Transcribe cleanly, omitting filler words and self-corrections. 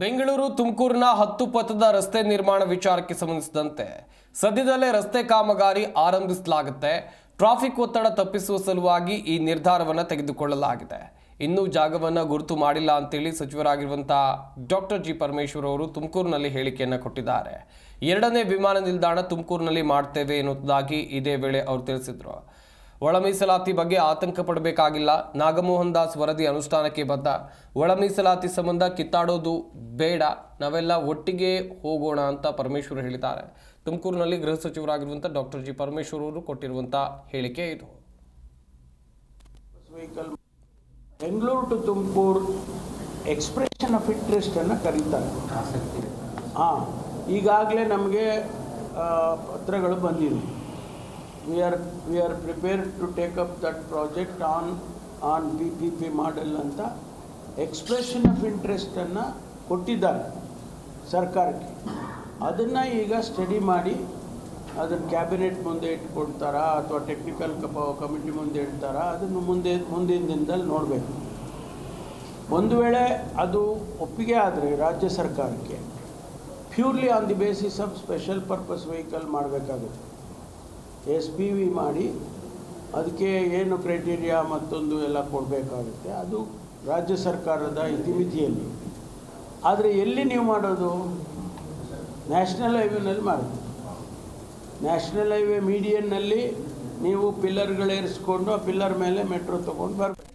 ಬೆಂಗಳೂರು ತುಮಕೂರಿನ 10 ಪಥದ ರಸ್ತೆ ನಿರ್ಮಾಣ ವಿಚಾರಕ್ಕೆ ಸಂಬಂಧಿಸಿದಂತೆ ಸದ್ಯದಲ್ಲೇ ರಸ್ತೆ ಕಾಮಗಾರಿ ಆರಂಭಿಸಲಾಗುತ್ತೆ. ಟ್ರಾಫಿಕ್ ಒತ್ತಡ ತಪ್ಪಿಸುವ ಸಲುವಾಗಿ ಈ ನಿರ್ಧಾರವನ್ನು ತೆಗೆದುಕೊಳ್ಳಲಾಗಿದೆ. ಇನ್ನೂ ಜಾಗವನ್ನು ಗುರುತು ಮಾಡಿಲ್ಲ ಅಂತೇಳಿ ಸಚಿವರಾಗಿರುವಂತಹ ಡಾಕ್ಟರ್ ಜಿ ಪರಮೇಶ್ವರ್ ಅವರು ತುಮಕೂರಿನಲ್ಲಿ ಹೇಳಿಕೆಯನ್ನು ಕೊಟ್ಟಿದ್ದಾರೆ. 2ನೇ ವಿಮಾನ ನಿಲ್ದಾಣ ತುಮಕೂರಿನಲ್ಲಿ ಮಾಡ್ತೇವೆ ಎನ್ನುವುದಾಗಿ ಇದೇ ವೇಳೆ ಅವರು ತಿಳಿಸಿದರು. ಒಳ ಮೀಸಲಾತಿ ಬಗ್ಗೆ ಆತಂಕ ಪಡಬೇಕಾಗಿಲ್ಲ. ನಾಗಮೋಹನ್ ದಾಸ್ ವರದಿ ಅನುಷ್ಠಾನಕ್ಕೆ ಬದ್ಧ. ಒಳ ಮೀಸಲಾತಿ ಸಂಬಂಧ ಕಿತ್ತಾಡೋದು ಬೇಡ, ನಾವೆಲ್ಲ ಒಟ್ಟಿಗೆ ಹೋಗೋಣ ಅಂತ ಪರಮೇಶ್ವರ್ ಹೇಳಿದ್ದಾರೆ. ತುಮಕೂರಿನಲ್ಲಿ ಗೃಹ ಸಚಿವರಾಗಿರುವಂಥ ಡಾಕ್ಟರ್ ಜಿ ಪರಮೇಶ್ವರ್ ಅವರು ಕೊಟ್ಟಿರುವಂಥ ಹೇಳಿಕೆ ಇದು. Bengaluru to Tumakuru expression of interest ಅನ್ನು ಕರೀತಾರೆ. ಈಗಾಗಲೇ ನಮಗೆ ಪತ್ರಗಳು ಬಂದಿವೆ. We are prepared to take up that project on PPP model ಅಂತ ಎಕ್ಸ್ಪ್ರೆಷನ್ ಆಫ್ ಇಂಟ್ರೆಸ್ಟನ್ನು ಕೊಟ್ಟಿದ್ದಾರೆ ಸರ್ಕಾರಕ್ಕೆ. ಅದನ್ನು ಈಗ ಸ್ಟಡಿ ಮಾಡಿ ಅದನ್ನು ಕ್ಯಾಬಿನೆಟ್ ಮುಂದೆ ಇಟ್ಕೊಳ್ತಾರಾ ಅಥವಾ ಟೆಕ್ನಿಕಲ್ ಕಮಿಟಿ ಮುಂದೆ ಇಡ್ತಾರಾ, ಅದನ್ನು ಮುಂದಿನ ದಿನದಲ್ಲಿ ನೋಡಬೇಕು. ಒಂದು ವೇಳೆ ಅದು ಒಪ್ಪಿಗೆ ಆದರೆ ರಾಜ್ಯ ಸರ್ಕಾರಕ್ಕೆ purely on the basis of special purpose vehicle ಮಾಡಬೇಕಾಗುತ್ತೆ. SPV ಮಾಡಿ ಅದಕ್ಕೆ ಏನು ಕ್ರೈಟೀರಿಯಾ ಮತ್ತೊಂದು ಎಲ್ಲ ಕೊಡಬೇಕಾಗುತ್ತೆ. ಅದು ರಾಜ್ಯ ಸರ್ಕಾರದ ಇತಿಮಿತಿಯಲ್ಲಿ. ಆದರೆ ಎಲ್ಲಿ ನೀವು ಮಾಡೋದು? ನ್ಯಾಷನಲ್ ಹೈವೇನಲ್ಲಿ ಮಾಡೋದು. ನ್ಯಾಷನಲ್ ಹೈವೇ ಮೀಡಿಯನ್ನಲ್ಲಿ ನೀವು ಪಿಲ್ಲರ್ಗಳೇರಿಸ್ಕೊಂಡು ಆ ಪಿಲ್ಲರ್ ಮೇಲೆ ಮೆಟ್ರೋ ತೊಗೊಂಡು ಬರಬೇಕು.